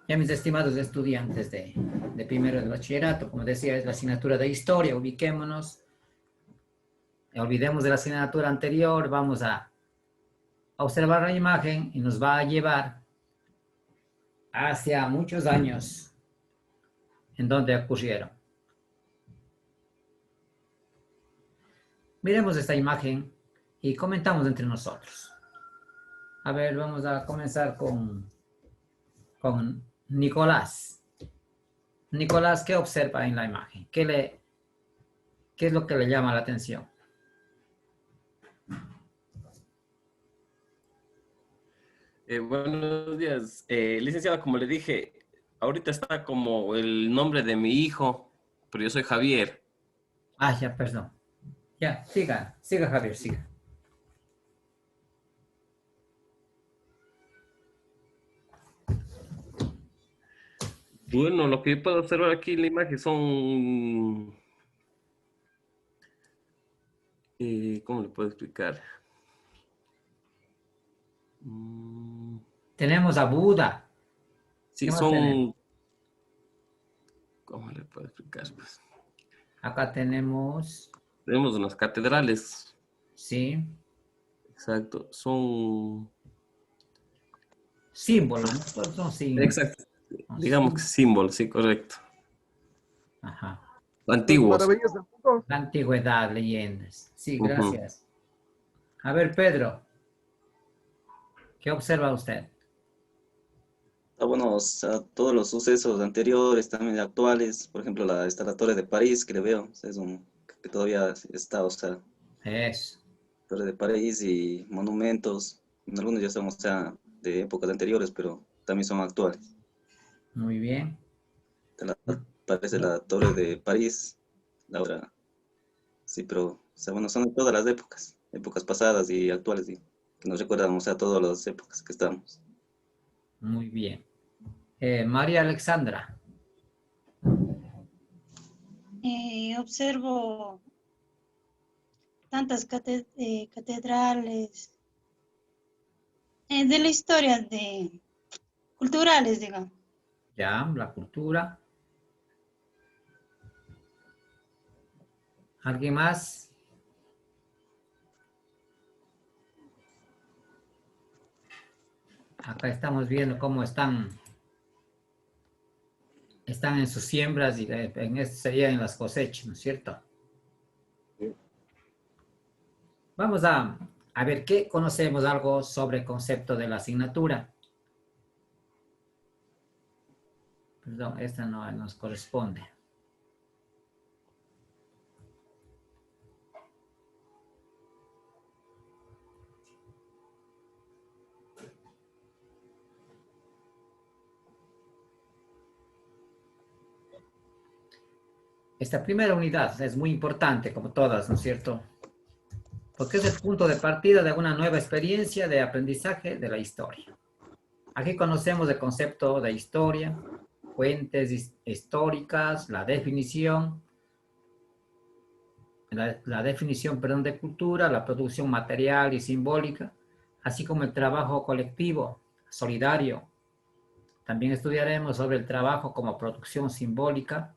Ya mis estimados estudiantes de primero de bachillerato, como decía, es la asignatura de historia, ubiquémonos, olvidemos de la asignatura anterior, vamos a observar la imagen y nos va a llevar hacia muchos años en donde ocurrieron. Miremos esta imagen y comentamos entre nosotros. A ver, vamos a comenzar con Nicolás. Nicolás, ¿qué observa en la imagen? ¿Qué es lo que le llama la atención? Buenos días, licenciada, como le dije, ahorita está como el nombre de mi hijo, pero yo soy Javier. Ah, ya, perdón. Ya, siga Javier, siga. Bueno, lo que yo puedo observar aquí en la imagen son, ¿cómo le puedo explicar? Mm, Tenemos a Buda. ¿Qué sí, más tenemos? son, ¿cómo le puedo explicar? Pues, Acá tenemos, tenemos unas catedrales, sí, exacto, son, símbolos, ¿no? Todos son signos. exacto, digamos que símbolos, sí, correcto. Ajá. Las Antiguos. maravillas del mundo. La antigüedad, leyendas. Sí, Ujú. gracias. A ver, Pedro, ¿qué observa usted? Bueno, o sea, todos los sucesos anteriores, también actuales, por ejemplo, está la Torre de París, que le veo, o sea, es un, que todavía está, o sea, Eso. Torre de París y monumentos, algunos ya son, o sea, de épocas anteriores, pero también son actuales. Muy bien. Parece la Torre de París, la otra, sí, pero, o sea, bueno, son de todas las épocas, épocas pasadas y actuales, y que nos recuerdan, o sea, todas las épocas que estamos. Muy bien. María Alexandra. Observo tantas catedrales de la historia de culturales, digamos. Ya, la cultura. ¿Alguien más? Acá estamos viendo cómo están en sus siembras y en esto sería en las cosechas, ¿no es cierto? Vamos a ver qué conocemos algo sobre el concepto de la asignatura. Perdón, esta no nos corresponde. Esta primera unidad es muy importante, como todas, ¿no es cierto? Porque es el punto de partida de una nueva experiencia de aprendizaje de la historia. Aquí conocemos el concepto de historia, fuentes históricas, la definición, perdón, de cultura, la producción material y simbólica, así como el trabajo colectivo, solidario. También estudiaremos sobre el trabajo como producción simbólica.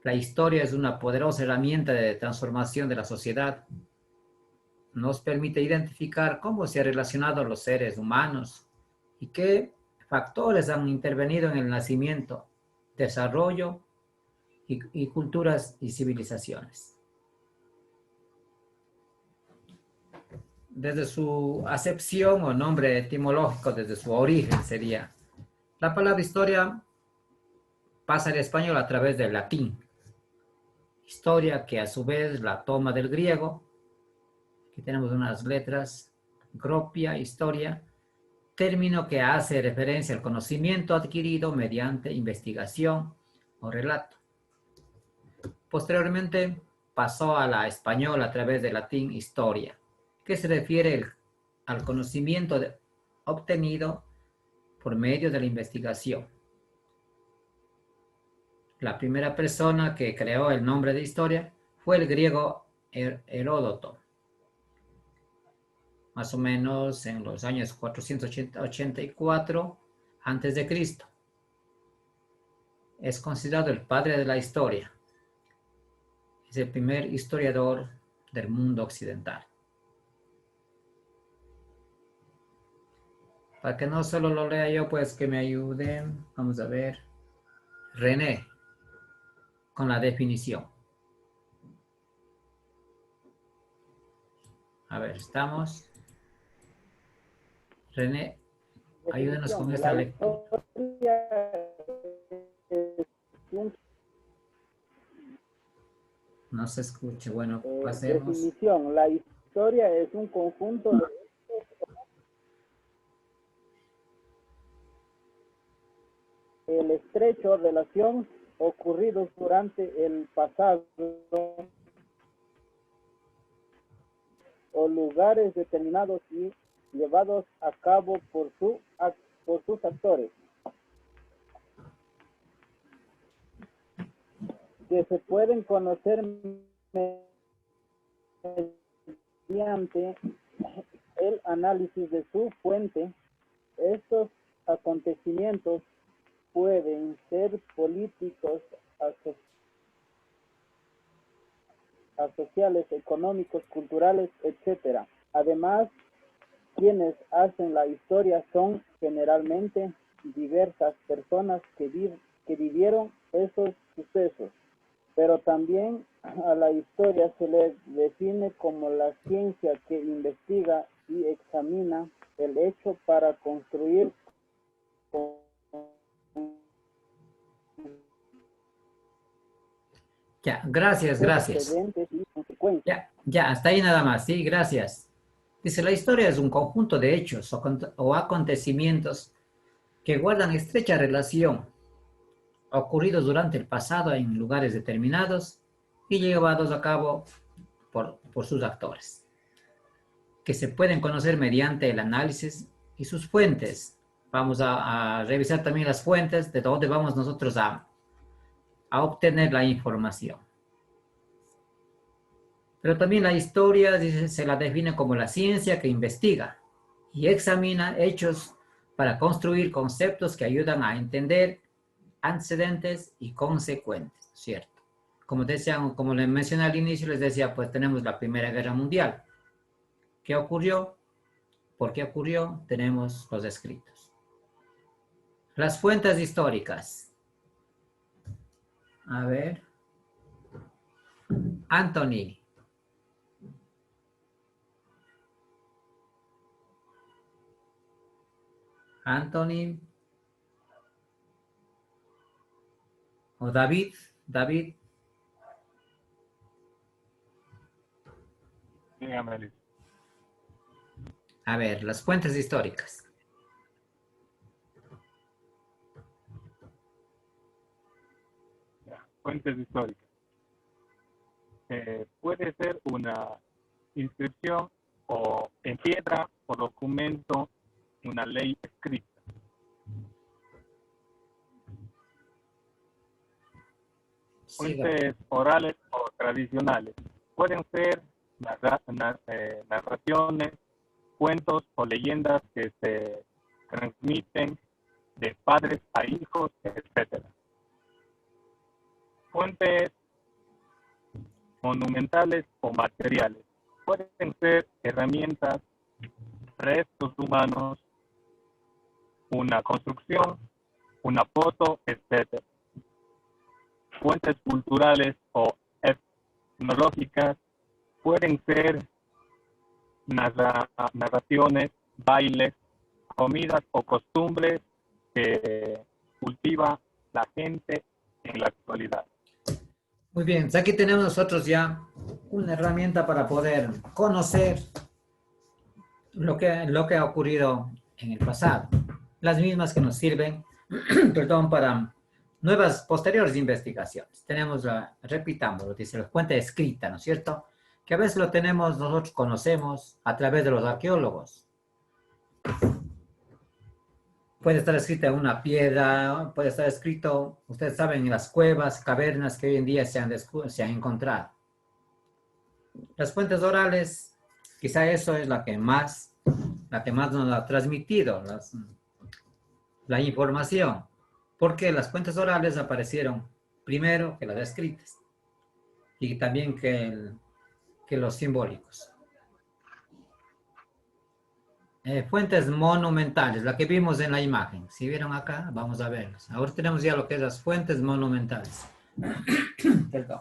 La historia es una poderosa herramienta de transformación de la sociedad. Nos permite identificar cómo se han relacionado los seres humanos y qué factores han intervenido en el nacimiento, desarrollo y culturas y civilizaciones. Desde su acepción o nombre etimológico, desde su origen sería, la palabra historia pasa al español a través del latín. Historia que a su vez la toma del griego. Aquí tenemos unas letras, gropia, historia, término que hace referencia al conocimiento adquirido mediante investigación o relato. Posteriormente pasó a la española a través del latín historia, que se refiere al conocimiento obtenido por medio de la investigación. La primera persona que creó el nombre de historia fue el griego Heródoto, más o menos en los años 484 a.C. es considerado el padre de la historia. Es el primer historiador del mundo occidental. Para que no solo lo lea yo, pues que me ayuden. Vamos a ver. René, con la definición. A ver, estamos. René, ayúdenos con esta lectura. No se escucha. Bueno, pasemos. Definición. La historia es un conjunto de el estrecho relación ocurridos durante el pasado o lugares determinados y llevados a cabo por sus actores, que se pueden conocer mediante el análisis de su fuente. Estos acontecimientos pueden ser políticos, sociales, económicos, culturales, etc. Además, quienes hacen la historia son generalmente diversas personas que vivieron esos sucesos. Pero también a la historia se le define como la ciencia que investiga y examina el hecho para construir Ya, gracias. Ya, hasta ahí nada más, sí, gracias. Dice, la historia es un conjunto de hechos o acontecimientos que guardan estrecha relación, ocurridos durante el pasado en lugares determinados y llevados a cabo por sus actores, que se pueden conocer mediante el análisis y sus fuentes. Vamos a revisar también las fuentes de dónde vamos nosotros a obtener la información. Pero también la historia se la define como la ciencia que investiga y examina hechos para construir conceptos que ayudan a entender antecedentes y consecuentes, ¿cierto? Como decían, como les mencioné al inicio, les decía, pues tenemos la Primera Guerra Mundial. ¿Qué ocurrió? ¿Por qué ocurrió? Tenemos los escritos. Las fuentes históricas. A ver. Anthony. Anthony. O David. David. Dígame. A ver, las fuentes históricas. Fuentes históricas. Puede ser una inscripción o en piedra o documento, una ley escrita. Fuentes orales o tradicionales. Pueden ser narraciones, cuentos o leyendas que se transmiten de padres a hijos, etc. Fuentes monumentales o materiales. Pueden ser herramientas, restos humanos, una construcción, una foto, etc. Fuentes culturales o etnológicas pueden ser narraciones, bailes, comidas o costumbres que cultiva la gente en la actualidad. Muy bien, aquí tenemos nosotros ya una herramienta para poder conocer lo que ha ocurrido en el pasado. Las mismas que nos sirven, perdón, para nuevas posteriores investigaciones. Tenemos, repitámoslo, dice la fuente escrita, ¿no es cierto? Que a veces lo tenemos, nosotros conocemos a través de los arqueólogos. Puede estar escrita en una piedra, puede estar escrito, ustedes saben, en las cuevas, cavernas que hoy en día se han encontrado. Las fuentes orales, quizá eso es la que más nos ha transmitido la información. porque las fuentes orales aparecieron primero que las escritas y también que los simbólicos. Fuentes monumentales, la que vimos en la imagen. Si vieron acá, vamos a verlas. Ahora tenemos ya lo que es las fuentes monumentales. Perdón.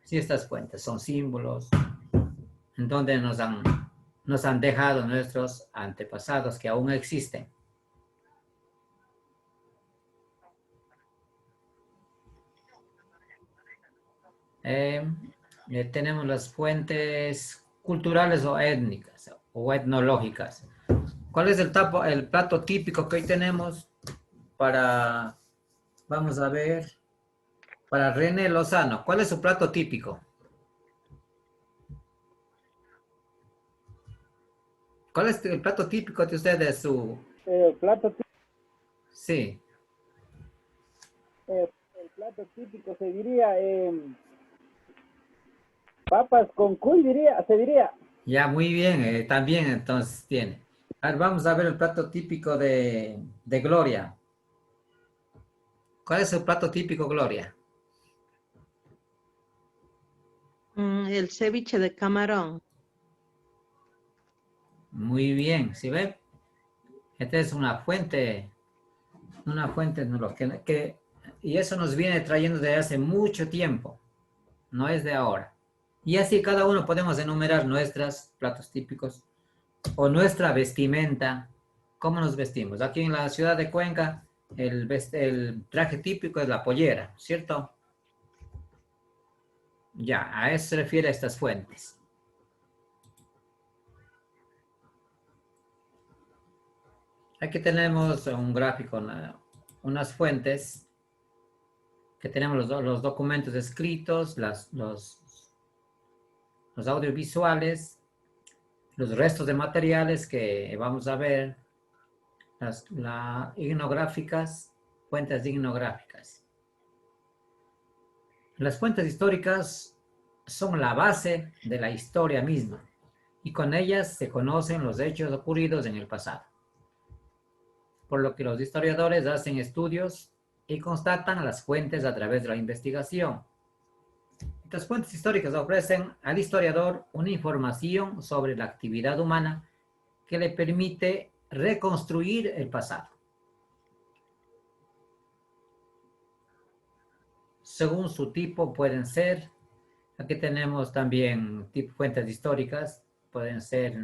Si estas fuentes son símbolos, en donde nos han dejado nuestros antepasados que aún existen. Tenemos las fuentes culturales o étnicas o etnológicas. ¿Cuál es el plato típico que hoy tenemos para, vamos a ver, para René Lozano? ¿Cuál es su plato típico? ¿Cuál es el plato típico de ustedes? Plato típico. Sí. El plato típico se diría papas con cuy, se diría. Ya, muy bien. También entonces tiene. A ver, vamos a ver el plato típico de Gloria. ¿Cuál es el plato típico, Gloria? El ceviche de camarón. Muy bien, ¿sí ve? Esta es una fuente y eso nos viene trayendo desde hace mucho tiempo, no es de ahora. Y así cada uno podemos enumerar nuestros platos típicos o nuestra vestimenta, cómo nos vestimos. Aquí en la ciudad de Cuenca, el traje típico es la pollera, ¿cierto? Ya, a eso se refiere a estas fuentes. Aquí tenemos un gráfico, unas fuentes, que tenemos los documentos escritos, los audiovisuales, los restos de materiales que vamos a ver, las ignográficas, fuentes ignográficas. Las fuentes históricas son la base de la historia misma y con ellas se conocen los hechos ocurridos en el pasado. Por lo que los historiadores hacen estudios y constatan las fuentes a través de la investigación. Estas fuentes históricas ofrecen al historiador una información sobre la actividad humana que le permite reconstruir el pasado. Según su tipo pueden ser, aquí tenemos también fuentes históricas, pueden ser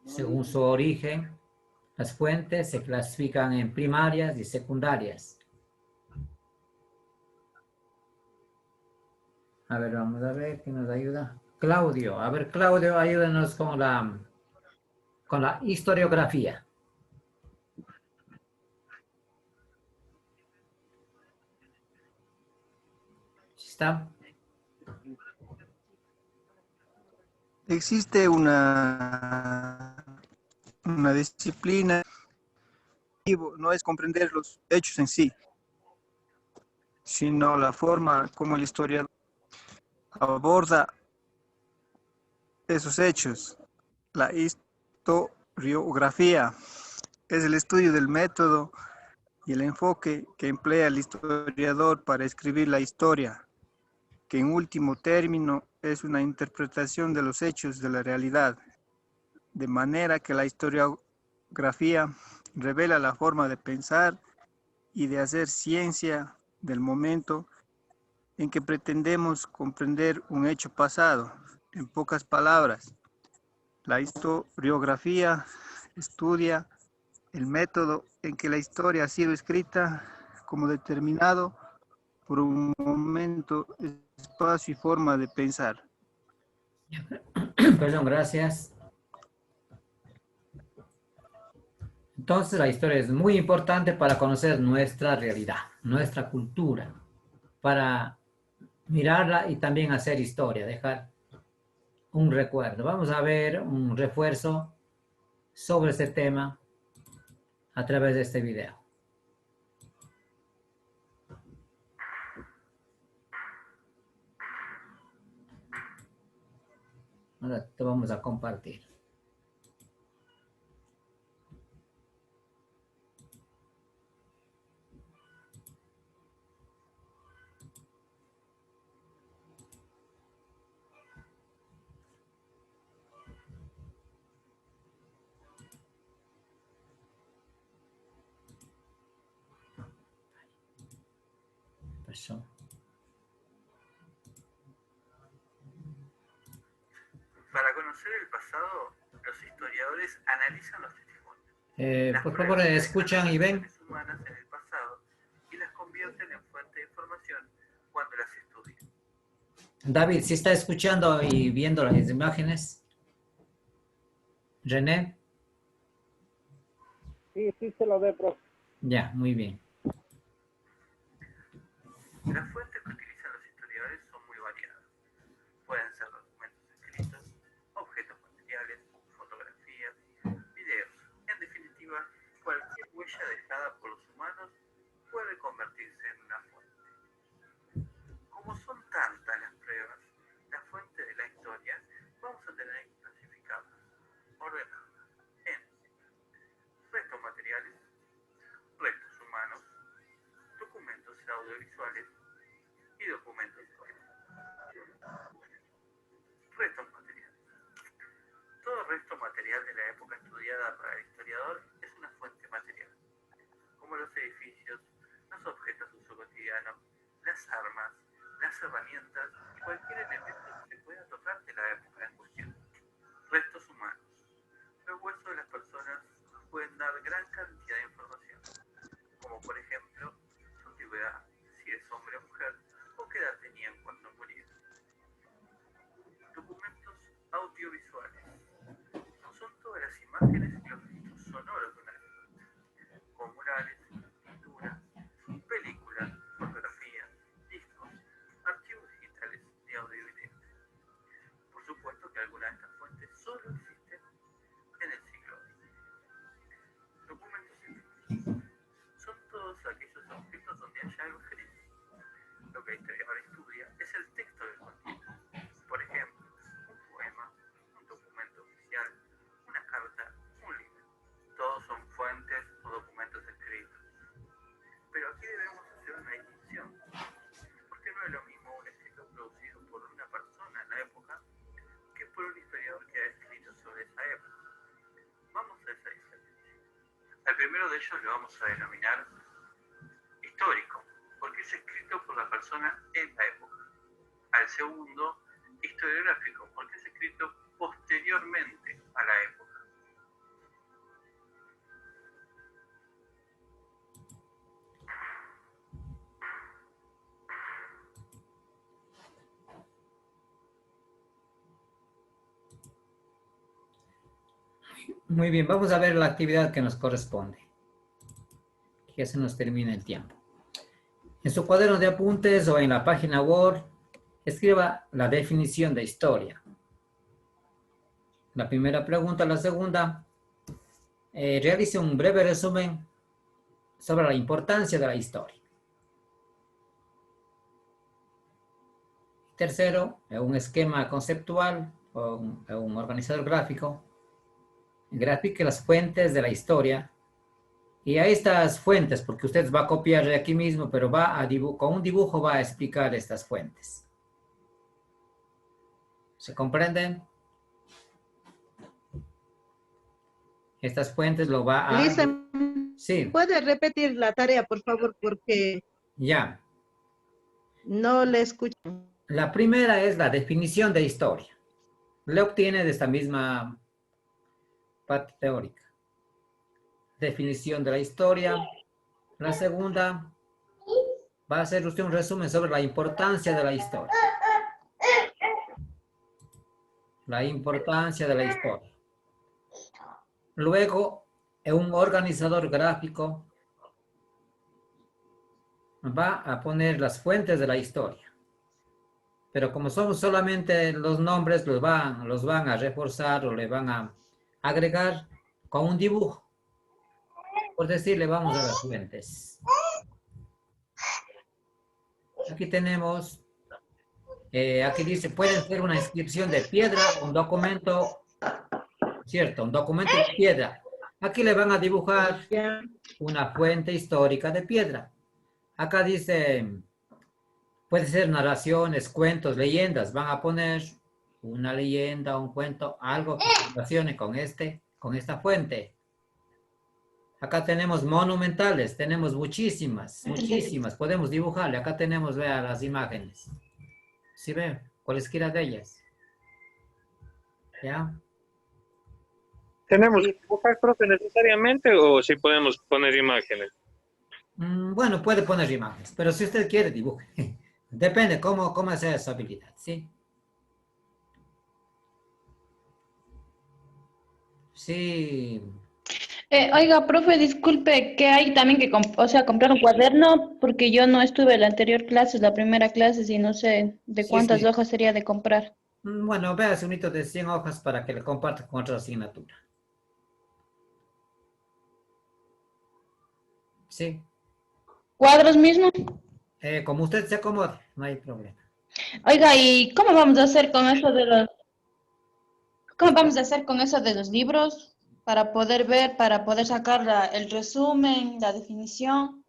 según su origen. Las fuentes se clasifican en primarias y secundarias. A ver, vamos a ver quién nos ayuda. Claudio, a ver, Claudio, ayúdanos con la historiografía. ¿Está? Existe una disciplina, no es comprender los hechos en sí, sino la forma como el historiador aborda esos hechos. La historiografía es el estudio del método y el enfoque que emplea el historiador para escribir la historia, que en último término es una interpretación de los hechos de la realidad, de manera que la historiografía revela la forma de pensar y de hacer ciencia del momento en que pretendemos comprender un hecho pasado. En pocas palabras, la historiografía estudia el método en que la historia ha sido escrita como determinado por un momento, espacio y forma de pensar. Perdón, gracias. Entonces la historia es muy importante para conocer nuestra realidad, nuestra cultura, para mirarla y también hacer historia, dejar un recuerdo. Vamos a ver un refuerzo sobre este tema a través de este video. Ahora te vamos a compartir. Eso. Para conocer el pasado, los historiadores analizan los testimonios. Por favor, escuchan y ven. Humanas en el pasado y las convierten en fuente de información cuando las estudian. David, ¿sí está escuchando y viendo las imágenes? René. Sí, sí se lo ve, profe. Ya, muy bien. Las fuentes que utilizan los historiadores son muy variadas. Pueden ser documentos escritos, objetos materiales, fotografías, videos. En definitiva, cualquier huella dejada por los humanos puede convertirse en una fuente. Como son tantas las pruebas, las fuentes de la historia, vamos a tener que clasificarlas, ordenarlas en restos materiales, restos humanos, documentos audiovisuales y documentos históricos. Restos materiales. Todo resto material de la época estudiada para el historiador es una fuente material, como los edificios, los objetos de uso cotidiano, las armas, las herramientas y cualquier elemento que se pueda tocar de la época en cuestión. Restos humanos. Los huesos de las personas pueden dar gran cantidad de información, como por ejemplo su antigüedad, si es hombre o mujer, o qué edad tenían cuando murieron. Documentos audiovisuales. Son todas las imágenes y los registros sonoros de una época, como murales, pinturas, películas, fotografías, discos, archivos digitales de audio y video. Por supuesto que algunas de estas fuentes solo existen en el siglo XX. Documentos escritos. Son todos aquellos objetos donde haya algo escrito. Lo que el historiador estudia es el texto del contenido. Por ejemplo, un poema, un documento oficial, una carta, un libro. Todos son fuentes o documentos escritos. Pero aquí debemos hacer una distinción, porque no es lo mismo un escrito producido por una persona en la época que por un historiador que ha escrito sobre esa época. Vamos a esa diferencia. Al primero de ellos lo vamos a denominar histórico, porque es escrito por la persona en la época. Al segundo, historiográfico, porque es escrito posteriormente a la época. Muy bien, vamos a ver la actividad que nos corresponde. Que ya se nos termina el tiempo. En su cuaderno de apuntes o en la página Word, escriba la definición de historia. La primera pregunta. La segunda, realice un breve resumen sobre la importancia de la historia. Tercero, un esquema conceptual o un organizador gráfico. Grafique las fuentes de la historia. Y a estas fuentes, porque usted va a copiar de aquí mismo, pero con un dibujo va a explicar estas fuentes. ¿Se comprenden? Estas fuentes lo va a... Lisa, Sí. ¿puede repetir la tarea, por favor? Porque Ya. no le escucho. La primera es la definición de historia. Le obtiene de esta misma parte teórica. Definición de la historia. La segunda, va a hacer usted un resumen sobre la importancia de la historia. La importancia de la historia. Luego, un organizador gráfico va a poner las fuentes de la historia. Pero como son solamente los nombres, los van a reforzar o le van a agregar con un dibujo. Por decirle, vamos a las fuentes. Aquí tenemos, aquí dice, pueden ser una inscripción de piedra, un documento, cierto, un documento de piedra. Aquí le van a dibujar una fuente histórica de piedra. Acá dice, puede ser narraciones, cuentos, leyendas. Van a poner una leyenda, un cuento, algo que se relacione con esta fuente. Acá tenemos monumentales, tenemos muchísimas, muchísimas. Podemos dibujarle. Acá tenemos, vea, las imágenes. ¿Sí ve? Cualesquiera de ellas. ¿Ya? ¿Tenemos que dibujar, profe, necesariamente o si podemos poner imágenes? Bueno, puede poner imágenes, pero si usted quiere, dibuje. Depende cómo sea su habilidad, ¿sí? Sí. Oiga, profe, disculpe, que hay también que, o sea, comprar un cuaderno, porque yo no estuve en la anterior clase, la primera clase, y no sé de Sí, cuántas sí. hojas sería de comprar. Bueno, vea un hito de 100 hojas para que le comparta con otra asignatura. Sí. ¿Cuadros mismo? Como usted se acomode, no hay problema. Oiga, ¿y cómo vamos a hacer con eso de los, cómo vamos a hacer con eso de los libros para poder ver, para poder sacar el resumen, la definición,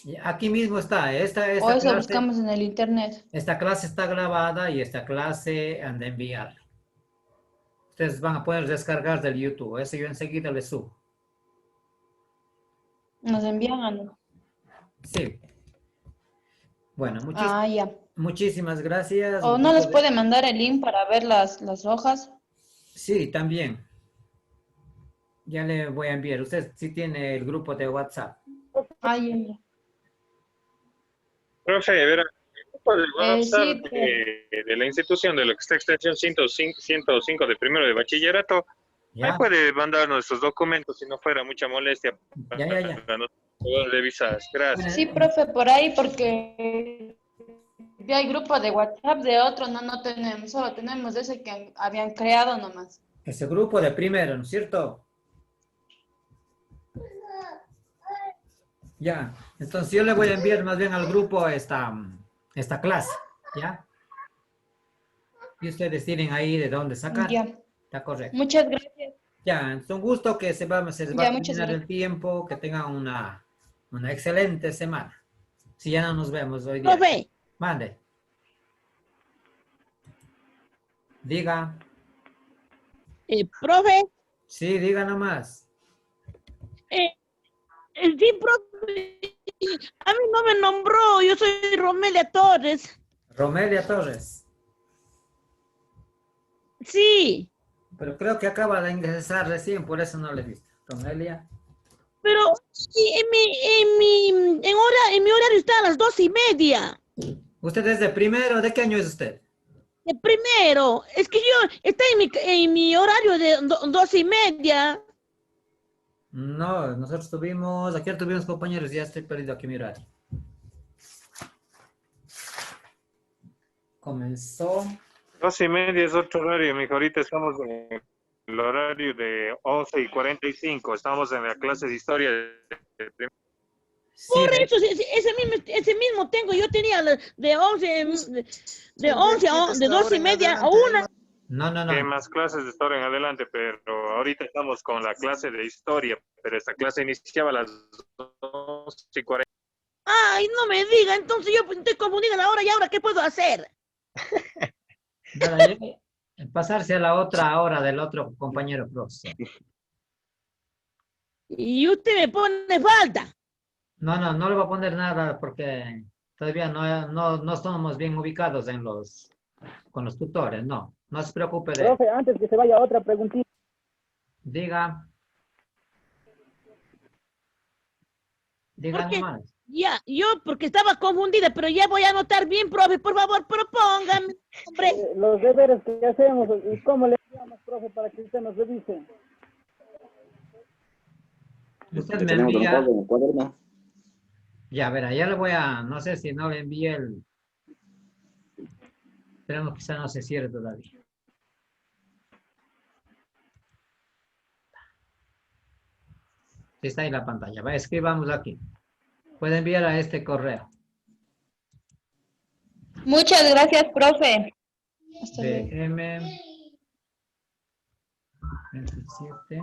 Y aquí mismo está, o eso buscamos en el internet? esta clase está grabada y esta clase han de enviarle. Ustedes van a poder descargar del YouTube, eso yo enseguida les subo. Nos envían a no. Sí. Bueno, Ya. muchísimas gracias. ¿O no les puede mandar el link para ver las hojas? Sí, también. Ya le voy a enviar. Usted sí tiene el grupo de WhatsApp. Ya. Profe, verá, el grupo de WhatsApp Sí, de la institución de lo que está extensión 105 de primero de bachillerato, ahí Ya, puede mandarnos sus documentos si no fuera mucha molestia ya. para no poder revisar. Gracias. Sí, profe, por ahí, porque ya hay grupo de WhatsApp, de otro no tenemos, solo tenemos ese que habían creado nomás. Ese grupo de primero, ¿no es cierto? Ya, entonces yo le voy a enviar más bien al grupo esta clase, ¿ya? Y ustedes tienen ahí de dónde sacar. Ya. Está correcto. Muchas gracias. Ya, es un gusto que se les va a muchas terminar el gracias. tiempo, que tengan una excelente semana. Si ya no nos vemos hoy día. Profe, Mande. Diga. profe, Sí, diga nomás. sí, profe, a mí no me nombró, yo soy Romelia Torres. Romelia Torres. Sí, Pero creo que acaba de ingresar recién, por eso no le he visto. Romelia. pero en mi horario está a las 2:30. ¿Usted es de primero? ¿De qué año es usted? De primero, es que yo está en mi horario de 2:30. No, nosotros ayer tuvimos compañeros, ya estoy perdido aquí mi horario. Comenzó. 2:30 es otro horario, mijo. Ahorita estamos en el horario de 11:45. Estamos en la clase de historia de primero. Sí, Por eso, ese mismo tengo, yo tenía de 11 a de 2:30 a 1. No. Hay más clases de historia en adelante, pero ahorita estamos con la clase de historia, pero esta clase iniciaba a las 2:40. Ay, no me diga, entonces yo estoy confundida la hora y ahora, ¿qué puedo hacer? Pasarse a la otra hora del otro compañero profesor. Y usted me pone falta. No le voy a poner nada porque todavía no estamos bien ubicados con los tutores, no. No se preocupe de... Profe, antes que se vaya otra preguntita. Diga. Diga Porque nomás. ya, yo porque estaba confundida, pero ya voy a anotar bien, profe, por favor, propóngame, hombre. Los deberes que hacemos y cómo le enviamos, profe, para que usted nos revise. Usted me Tenemos envía... un cuaderno. Ya, verá, ya le voy a... No sé si no le envié el... Esperemos que quizá no se cierre todavía. Está ahí la pantalla. Va, escribamos aquí. Puede enviar a este correo. Muchas gracias, profe. Hasta luego. DM 27